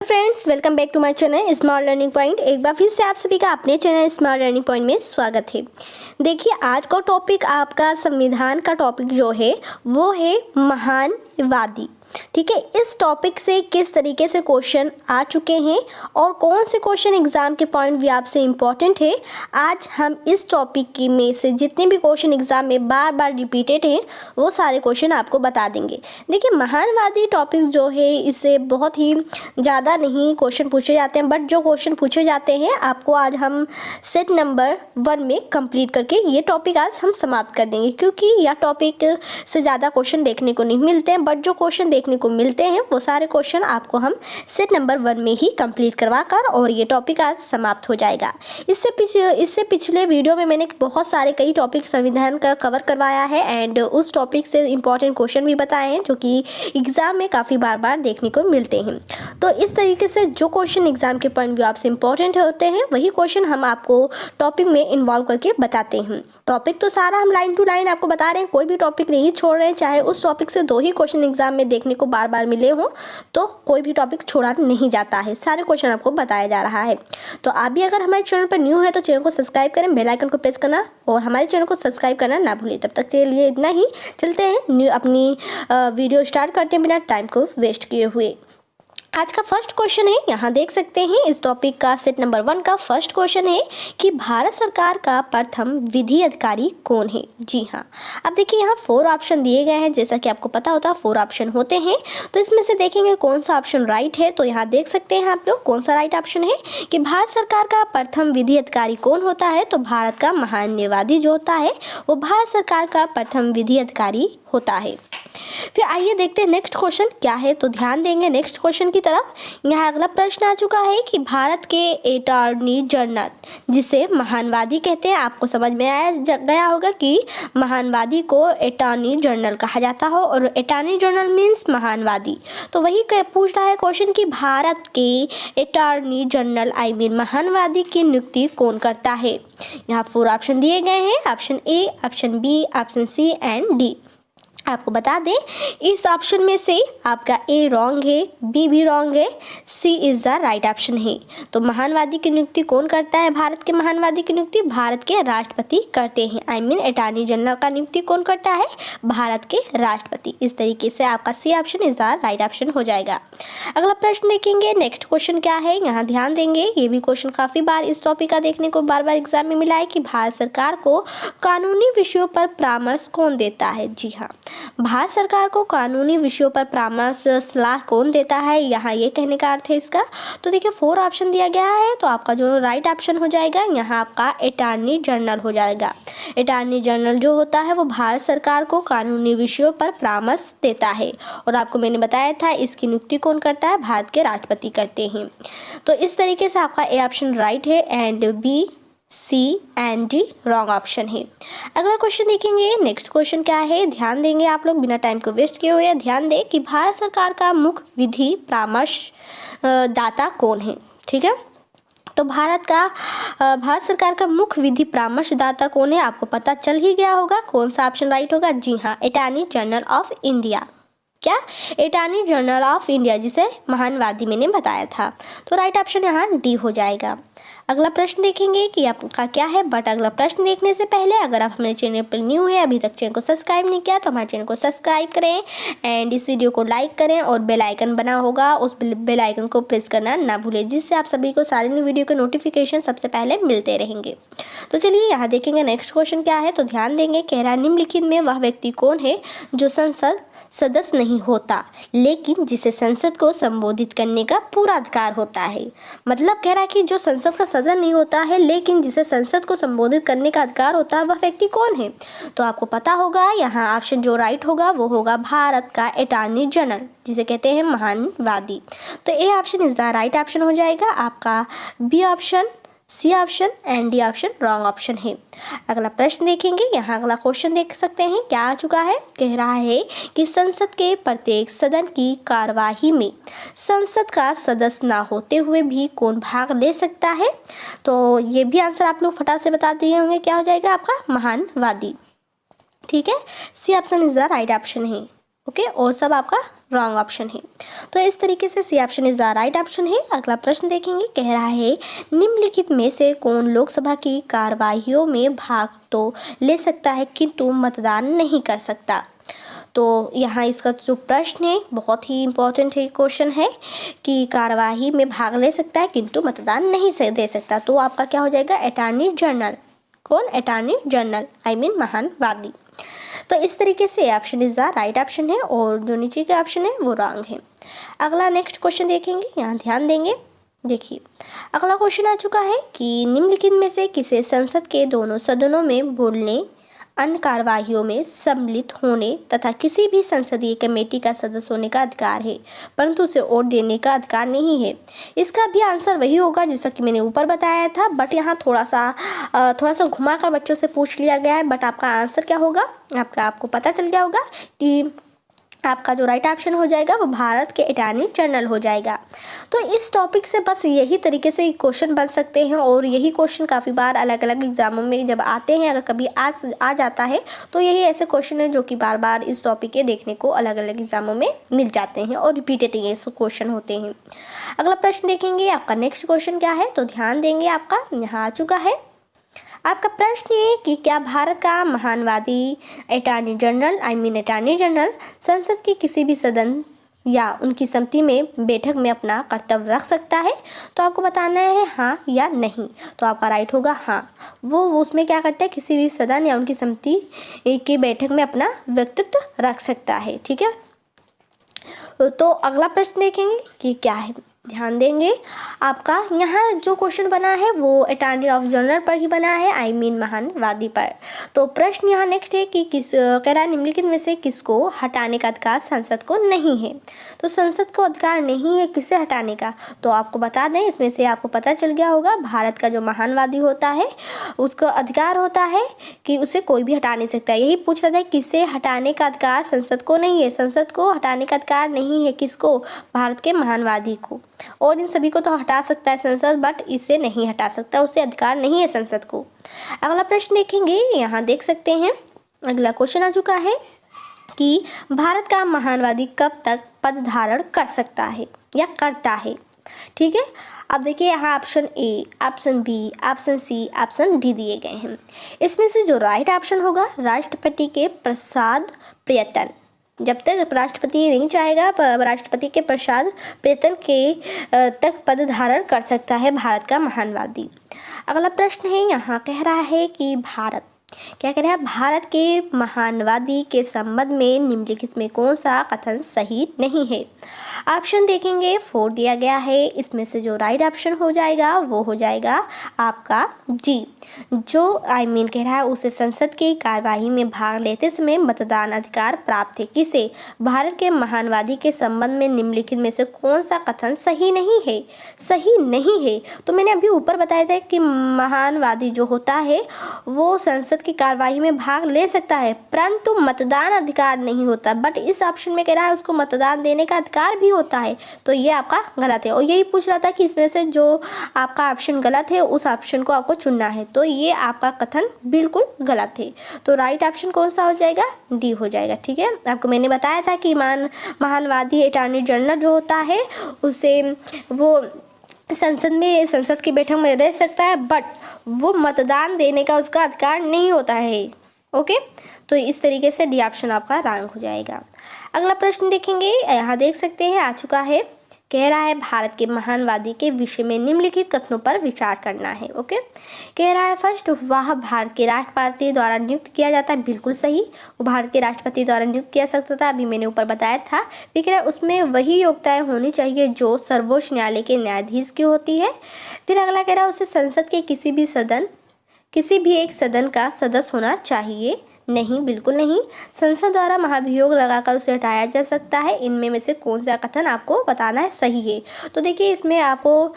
Friends, welcome back to my channel smart learning point. एक बार फिर से आप सभी का अपने चैनल स्मार्ट लर्निंग पॉइंट में स्वागत है। देखिए, आज का टॉपिक आपका संविधान का टॉपिक जो है वो है महानवादी। ठीक है, इस टॉपिक से किस तरीके से क्वेश्चन आ चुके हैं और कौन से क्वेश्चन एग्जाम के पॉइंट व्यू आपसे इम्पोर्टेंट है, आज हम इस टॉपिक की में से जितने भी क्वेश्चन एग्जाम में बार बार रिपीटेड हैं वो सारे क्वेश्चन आपको बता देंगे। देखिए, महानवादी टॉपिक जो है इससे बहुत ही ज़्यादा नहीं क्वेश्चन पूछे जाते हैं, बट जो क्वेश्चन पूछे जाते हैं आपको आज हम सेट नंबर 1 में कंप्लीट करके ये टॉपिक आज हम समाप्त कर देंगे, क्योंकि यह टॉपिक से ज़्यादा क्वेश्चन देखने को नहीं मिलते हैं, बट जो क्वेश्चन देखने को मिलते हैं वो सारे क्वेश्चन आपको हम सेट नंबर 1 में ही कंप्लीट करवाकर और ये टॉपिक आज समाप्त हो जाएगा। इससे पिछले वीडियो में मैंने बहुत सारे कई टॉपिक संविधान का कवर करवाया है एंड उस टॉपिक से इंपॉर्टेंट क्वेश्चन भी बताए हैं जो कि एग्जाम में काफ़ी बार देखने को मिलते हैं। तो इस तरीके से जो क्वेश्चन एग्जाम के पॉइंट व्यू आपसे इंपॉर्टेंट होते हैं वही क्वेश्चन हम आपको टॉपिक में इन्वॉल्व करके बताते हैं। टॉपिक तो सारा हम लाइन टू लाइन आपको बता रहे हैं, कोई भी टॉपिक नहीं छोड़ रहे हैं, चाहे उस टॉपिक से 2 ही क्वेश्चन एग्जाम में देखने को बार बार मिले हों तो कोई भी टॉपिक छोड़ा नहीं जाता है, सारे क्वेश्चन आपको बताया जा रहा है। तो आप भी अगर हमारे चैनल पर न्यू है तो चैनल को सब्सक्राइब करें, बेल आइकन को प्रेस करना और हमारे चैनल को सब्सक्राइब करना ना भूलें। तब तक के लिए इतना ही, चलते हैं अपनी वीडियो स्टार्ट करते हैं बिना टाइम को वेस्ट किए हुए। आज का फर्स्ट क्वेश्चन है, यहाँ देख सकते हैं इस टॉपिक का सेट नंबर 1 का फर्स्ट क्वेश्चन है कि भारत सरकार का प्रथम विधि अधिकारी कौन है। जी हाँ, अब देखिए यहाँ 4 ऑप्शन दिए गए हैं, जैसा कि आपको पता होता है 4 ऑप्शन होते हैं, तो इसमें से देखेंगे कौन सा ऑप्शन राइट है। तो यहाँ देख सकते हैं आप लोग कौन सा राइट ऑप्शन है कि भारत सरकार का प्रथम विधि अधिकारी कौन होता है। तो भारत का महान्यायवादी जो होता है वो भारत सरकार का प्रथम विधि अधिकारी होता है। फिर आइए देखते हैं नेक्स्ट क्वेश्चन क्या है, तो ध्यान देंगे नेक्स्ट क्वेश्चन की तरफ। यहाँ अगला प्रश्न आ चुका है कि भारत के अटॉर्नी जनरल जिसे महानवादी कहते हैं, आपको समझ में आया गया होगा कि महानवादी को अटॉर्नी जनरल कहा जाता हो और अटॉर्नी जनरल मीन्स महानवादी। तो वही पूछ रहा है क्वेश्चन कि भारत के अटॉर्नी जनरल महानवादी की नियुक्ति कौन करता है। यहाँ 4 ऑप्शन दिए गए हैं, option A, option B, option C and D. आपको बता दें इस ऑप्शन में से आपका ए रॉन्ग है, बी भी रॉन्ग है, C is the right option है। तो महानवादी की नियुक्ति कौन करता है, भारत के महानवादी की नियुक्ति भारत के राष्ट्रपति करते हैं। अटॉर्नी जनरल का नियुक्ति कौन करता है, भारत के राष्ट्रपति। इस तरीके से आपका C option is the right option हो जाएगा। अगला प्रश्न देखेंगे नेक्स्ट क्वेश्चन क्या है, यहाँ ध्यान देंगे ये भी क्वेश्चन काफ़ी बार इस टॉपिक का देखने को बार एग्जाम में मिला है कि भारत सरकार को कानूनी विषयों पर परामर्श कौन देता है। जी हाँ, भारत सरकार को कानूनी विषयों पर परामर्श सलाह कौन देता है, यहाँ ये कहने का अर्थ है इसका। तो देखिए 4 ऑप्शन दिया गया है, तो आपका जो राइट ऑप्शन हो जाएगा यहाँ आपका अटॉर्नी जनरल हो जाएगा। अटॉर्नी जनरल जो होता है वो भारत सरकार को कानूनी विषयों पर परामर्श देता है और आपको मैंने बताया था इसकी नियुक्ति कौन करता है, भारत के राष्ट्रपति करते हैं। तो इस तरीके से आपका ए ऑप्शन राइट है and B, C and D wrong option है। अगला क्वेश्चन देखेंगे नेक्स्ट क्वेश्चन क्या है, ध्यान देंगे आप लोग बिना टाइम को वेस्ट किए हुए। ध्यान दें कि भारत सरकार का मुख्य विधि परामर्श दाता कौन है। ठीक है, तो भारत सरकार का मुख्य विधि परामर्शदाता कौन है, आपको पता चल ही गया होगा कौन सा ऑप्शन राइट होगा। जी हाँ, अटॉर्नी जनरल ऑफ इंडिया। क्या, अटॉर्नी जनरल ऑफ इंडिया जिसे महानवादी मैंने बताया था। तो राइट ऑप्शन यहाँ डी हो जाएगा। अगला प्रश्न देखेंगे कि आपका क्या है, बट अगला प्रश्न देखने से पहले अगर आप हमारे चैनल पर न्यू है, अभी तक चैनल को सब्सक्राइब नहीं किया तो हमारे चैनल को सब्सक्राइब करें एंड इस वीडियो को लाइक करें और बेल आइकन बना होगा उस बेल आइकन को प्रेस करना ना भूलें, जिससे आप सभी को सारी न्यू वीडियो के नोटिफिकेशन सबसे पहले मिलते रहेंगे। तो चलिए यहाँ देखेंगे नेक्स्ट क्वेश्चन क्या है, तो ध्यान देंगे कह रहा है निम्नलिखित में वह व्यक्ति कौन है जो संसद सदस्य नहीं होता लेकिन जिसे संसद को संबोधित करने का पूरा अधिकार होता है। मतलब कह रहा है कि जो संसद का सदस्य नहीं होता है लेकिन जिसे संसद को संबोधित करने का अधिकार होता है वह व्यक्ति कौन है। तो आपको पता होगा यहाँ ऑप्शन जो राइट होगा वो होगा भारत का अटॉर्नी जनरल जिसे कहते हैं महानवादी। तो A option is the right option हो जाएगा। आपका B option, C option and D option wrong option है। अगला प्रश्न देखेंगे, यहाँ अगला क्वेश्चन देख सकते हैं क्या आ चुका है, कह रहा है कि संसद के प्रत्येक सदन की कार्यवाही में संसद का सदस्य ना होते हुए भी कौन भाग ले सकता है। तो ये भी आंसर आप लोग फटाक से बता दिए होंगे, क्या हो जाएगा आपका महानवादी। ठीक है, C option is the right option है। ओके, और सब आपका रॉन्ग ऑप्शन है। तो इस तरीके से C option is the right option है। अगला प्रश्न देखेंगे, कह रहा है निम्नलिखित में से कौन लोकसभा की कार्यवाहियों में भाग तो ले सकता है किंतु मतदान नहीं कर सकता। तो यहाँ इसका जो प्रश्न है बहुत ही इम्पोर्टेंट है, क्वेश्चन है कि कार्यवाही में भाग ले सकता है किंतु मतदान नहीं से दे सकता। तो आपका क्या हो जाएगा, अटॉर्नी जनरल। कौन, अटॉर्नी जनरल, आई मीन महानवादी। तो इस तरीके से option is the right option है और जो नीचे के ऑप्शन है वो रॉन्ग है। अगला नेक्स्ट क्वेश्चन देखेंगे, यहाँ ध्यान देंगे। देखिए अगला क्वेश्चन आ चुका है कि निम्नलिखित में से किसे संसद के दोनों सदनों में बोलने, अन्य कार्यवाहियों में सम्मिलित होने तथा किसी भी संसदीय कमेटी का सदस्य होने का अधिकार है परंतु उसे वोट देने का अधिकार नहीं है। इसका भी आंसर वही होगा जैसा कि मैंने ऊपर बताया था, बट यहाँ थोड़ा सा घुमाकर बच्चों से पूछ लिया गया है। बट आपका आंसर क्या होगा, आपको पता चल गया होगा कि आपका जो राइट ऑप्शन हो जाएगा वो भारत के अटॉर्नी जनरल हो जाएगा। तो इस टॉपिक से बस यही तरीके से क्वेश्चन बन सकते हैं और यही क्वेश्चन काफ़ी बार अलग अलग एग्जामों में जब आते हैं, अगर कभी आ जाता है तो यही ऐसे क्वेश्चन है जो कि बार बार इस टॉपिक के देखने को अलग अलग एग्जामों में मिल जाते हैं और रिपीटेड ये क्वेश्चन होते हैं। अगला प्रश्न देखेंगे, आपका नेक्स्ट क्वेश्चन क्या है, तो ध्यान देंगे। आपका यहाँ आ चुका है। आपका प्रश्न ये है कि क्या भारत का महानवादी अटॉर्नी जनरल संसद के किसी भी सदन या उनकी समिति में बैठक में अपना कर्तव्य रख सकता है। तो आपको बताना है हाँ या नहीं। तो आपका राइट होगा हाँ, वो उसमें क्या करता है, किसी भी सदन या उनकी समिति की बैठक में अपना व्यक्तित्व रख सकता है। ठीक है, तो अगला प्रश्न देखेंगे कि क्या है, ध्यान देंगे। आपका यहाँ जो क्वेश्चन बना है वो अटॉर्नी ऑफ जनरल पर ही बना है, आई मीन महानवादी पर। तो प्रश्न यहाँ नेक्स्ट है कि कह रहा है निम्नलिखित में से किसको हटाने का अधिकार संसद को नहीं है। तो संसद को अधिकार नहीं है किसे हटाने का, तो आपको बता दें इसमें से आपको पता चल गया होगा, भारत का जो महानवादी होता है उसको अधिकार होता है कि उसे कोई भी हटा नहीं सकता। यही पूछ रहा था किसे हटाने का अधिकार संसद को नहीं है। संसद को हटाने का अधिकार नहीं है किसको, भारत के महानवादी को। और इन सभी को तो हटा सकता है संसद, बट इसे नहीं हटा सकता, उसे अधिकार नहीं है संसद को। अगला प्रश्न देखेंगे, यहाँ देख सकते हैं अगला क्वेश्चन आ चुका है कि भारत का महानवादी कब तक पद धारण कर सकता है या करता है। ठीक है, अब देखिए यहाँ option A, option B, option C, option D दिए गए हैं। इसमें से जो राइट ऑप्शन होगा, राष्ट्रपति के प्रसाद प्रयत्न, जब तक राष्ट्रपति नहीं चाहेगा राष्ट्रपति के प्रसाद वेतन के तक पद धारण कर सकता है भारत का महानवादी। अगला प्रश्न है, यहाँ कह रहा है कि भारत क्या कह रहा है, भारत के महानवादी के संबंध में निम्नलिखित में कौन सा कथन सही नहीं है। ऑप्शन देखेंगे 4 दिया गया है। इसमें से जो राइट ऑप्शन हो जाएगा वो हो जाएगा आपका डी, जो कह रहा है उसे संसद की कार्यवाही में भाग लेते समय मतदान अधिकार प्राप्त है। किसे, भारत के महानवादी के संबंध में निम्नलिखित में से कौन सा कथन सही नहीं है, सही नहीं है। तो मैंने अभी ऊपर बताया था कि महानवादी जो होता है वो संसद की कार्यवाही में भाग ले सकता है परंतु मतदान अधिकार नहीं होता, बट इस ऑप्शन में कह रहा है उसको मतदान देने का अधिकार भी होता है। तो ये आपका गलत है और यही पूछ रहा था कि इसमें से जो आपका ऑप्शन गलत है उस ऑप्शन को आपको चुनना है। तो ये आपका कथन बिल्कुल गलत है। तो राइट ऑप्शन कौन सा हो जाएगा, डी हो जाएगा। ठीक है, आपको मैंने बताया था कि महानवादी अटॉर्नी जनरल जो होता है उसे वो संसद की बैठक में रह सकता है बट वो मतदान देने का उसका अधिकार नहीं होता है। ओके, तो इस तरीके से डी ऑप्शन आपका रॉन्ग हो जाएगा। अगला प्रश्न देखेंगे, यहाँ देख सकते हैं आ चुका है। कह रहा है भारत के महानवादी के विषय में निम्नलिखित कथनों पर विचार करना है। ओके, कह रहा है फर्स्ट, वह भारत के राष्ट्रपति द्वारा नियुक्त किया जाता है। बिल्कुल सही, वो भारत के राष्ट्रपति द्वारा नियुक्त किया सकता था, अभी मैंने ऊपर बताया था। फिर कह रहा है उसमें वही योग्यताएं होनी चाहिए जो सर्वोच्च न्यायालय के न्यायाधीश की होती है। फिर अगला कह रहा है उसे संसद के किसी भी एक सदन का सदस्य होना चाहिए। नहीं, बिल्कुल नहीं, संसद द्वारा महाभियोग लगाकर उसे हटाया जा सकता है। इनमें में से कौन सा कथन आपको बताना है सही है। तो देखिए इसमें आपको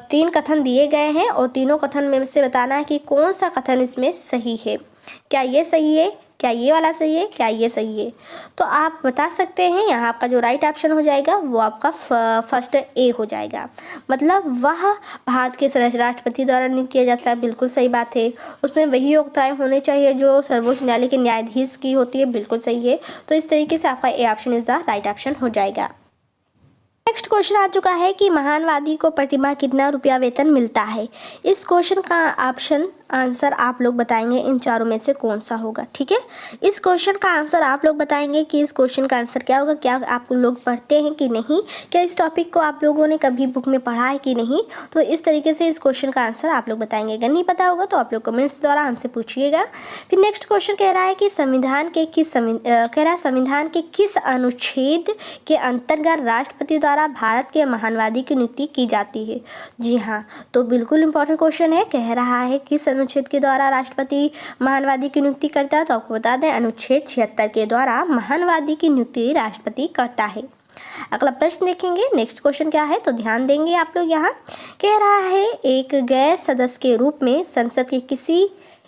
3 कथन दिए गए हैं और तीनों कथन में से बताना है कि कौन सा कथन इसमें सही है। क्या ये सही है, क्या ये वाला सही है, क्या ये सही है? तो आप बता सकते हैं। यहाँ आपका जो राइट ऑप्शन हो जाएगा वो आपका फर्स्ट ए हो जाएगा। मतलब वह भारत के राष्ट्रपति द्वारा नियुक्त किया जाता है, बिल्कुल सही बात है। उसमें वही योग्यताएं होनी चाहिए जो सर्वोच्च न्यायालय के न्यायाधीश की होती है, बिल्कुल सही है। तो इस तरीके से आपका A option is the right option हो जाएगा। नेक्स्ट क्वेश्चन आ चुका है कि महानवादी को प्रतिमाह कितना रुपया वेतन मिलता है। इस क्वेश्चन का ऑप्शन आंसर आप लोग बताएंगे इन चारों में से कौन सा होगा। ठीक है, इस क्वेश्चन का आंसर आप लोग बताएंगे कि इस क्वेश्चन का आंसर क्या होगा। क्या आप लोग पढ़ते हैं कि नहीं, क्या इस टॉपिक को आप लोगों ने कभी बुक में पढ़ा है कि नहीं। तो इस तरीके से इस क्वेश्चन का आंसर आप लोग बताएंगे। अगर नहीं पता होगा तो आप लोग कमेंट्स द्वारा हमसे पूछिएगा। फिर नेक्स्ट क्वेश्चन कह रहा है कि संविधान के किस अनुच्छेद के अंतर्गत राष्ट्रपति द्वारा भारत के महानवादी की नियुक्ति की जाती है। जी हाँ, तो बिल्कुल इंपॉर्टेंट क्वेश्चन है। कह रहा है किस अनुच्छेद के द्वारा राष्ट्रपति महानवादी की नियुक्ति करता है। तो आपको बता दें अनुच्छेद 76 के द्वारा महानवादी की नियुक्ति राष्ट्रपति करता है। अगला प्रश्न देखेंगे। नेक्स्ट क्वेश्चन क्या है तो ध्यान देंगे आप लोग। यहाँ कह रहा है एक गैर सदस्य के रूप में संसद के किसी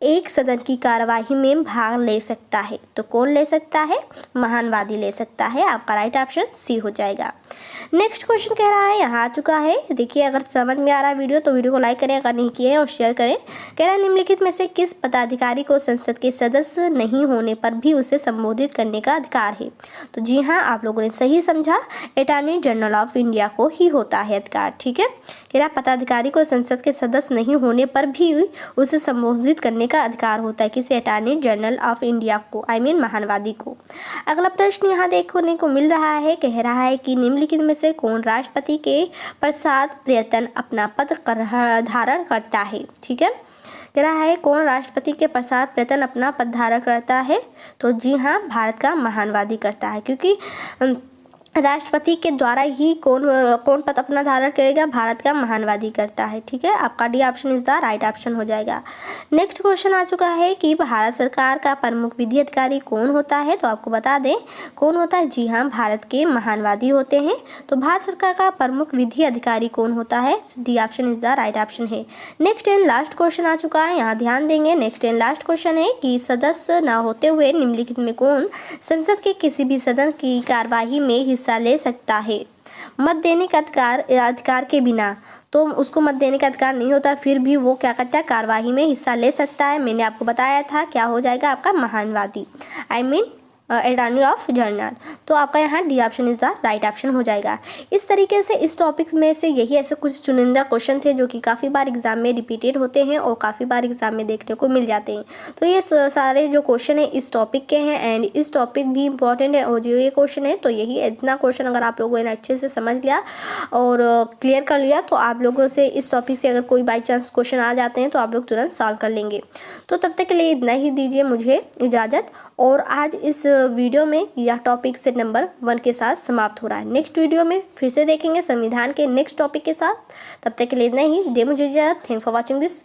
एक सदन की कार्यवाही में भाग ले सकता है। तो कौन ले सकता है, महानवादी ले सकता है। आपका राइट ऑप्शन सी हो जाएगा। नेक्स्ट क्वेश्चन कह रहा है, यहाँ आ चुका है। देखिए अगर समझ में आ रहा है वीडियो तो वीडियो को लाइक करें, अगर नहीं किए हैं और शेयर करें। कह रहा है निम्नलिखित में से किस पदाधिकारी को संसद के सदस्य नहीं होने पर भी उसे संबोधित करने का अधिकार है। तो जी हाँ, आप लोगों ने सही समझा, अटॉर्नी जनरल ऑफ इंडिया को ही होता है अधिकार। ठीक है, कह रहा पदाधिकारी को संसद के सदस्य नहीं होने पर भी उसे संबोधित करने का अधिकार होता है। किसे, अटॉर्नी जनरल ऑफ इंडिया को, महानवादी को। अगला प्रश्न यहाँ देखने को मिल रहा है। कह रहा है कि निम्नलिखित में से कौन राष्ट्रपति के पश्चात प्रयत्न अपना पद धारण करता है। ठीक है, कह रहा है कौन राष्ट्रपति के पश्चात प्रयत्न अपना पद धारण करता है। तो जी हाँ, भारत का महानवादी करता है, क्योंकि राष्ट्रपति के द्वारा ही कौन पद अपना धारण करेगा, भारत का महानवादी करता है। ठीक है, आपका D option is the right option हो जाएगा। नेक्स्ट क्वेश्चन आ चुका है कि भारत सरकार का प्रमुख विधि अधिकारी कौन होता है। तो आपको बता दें कौन होता है। जी हाँ, भारत के महानवादी होते हैं। तो भारत सरकार का प्रमुख विधि अधिकारी कौन होता है, D option is the right option है। नेक्स्ट एंड लास्ट क्वेश्चन आ चुका है, यहाँ ध्यान देंगे। नेक्स्ट एंड लास्ट क्वेश्चन है कि सदस्य न होते हुए निम्नलिखित में कौन संसद के किसी भी सदन की कार्यवाही में हिस्सा ले सकता है। मत देने का अधिकार के बिना, तो उसको मत देने का अधिकार नहीं होता, फिर भी वो क्या करता है, कार्यवाही में हिस्सा ले सकता है। मैंने आपको बताया था क्या हो जाएगा आपका महानवादी, अटॉर्नी ऑफ जनरल। तो आपका यहाँ D option is the right option हो जाएगा। इस तरीके से इस टॉपिक में से यही ऐसे कुछ चुनिंदा क्वेश्चन थे जो कि काफ़ी बार एग्जाम में रिपीटेड होते हैं और काफ़ी बार एग्जाम में देखने को मिल जाते हैं। तो ये सारे जो क्वेश्चन है इस टॉपिक के हैं एंड इस टॉपिक भी इंपॉर्टेंट है। और जो ये क्वेश्चन है तो यही इतना क्वेश्चन अगर आप लोगों ने अच्छे से समझ लिया और क्लियर कर लिया तो आप लोगों से इस टॉपिक से अगर कोई बाई चांस क्वेश्चन आ जाते हैं तो आप लोग तुरंत सॉल्व कर लेंगे। तो तब तक के लिए इतना ही दीजिए मुझे इजाज़त। और आज इस वीडियो में यह टॉपिक सेट नंबर 1 के साथ समाप्त हो रहा है। नेक्स्ट वीडियो में फिर से देखेंगे संविधान के नेक्स्ट टॉपिक के साथ। तब तक के लिए इतना ही, दे मुझे इजाज़त। Thank for watching this.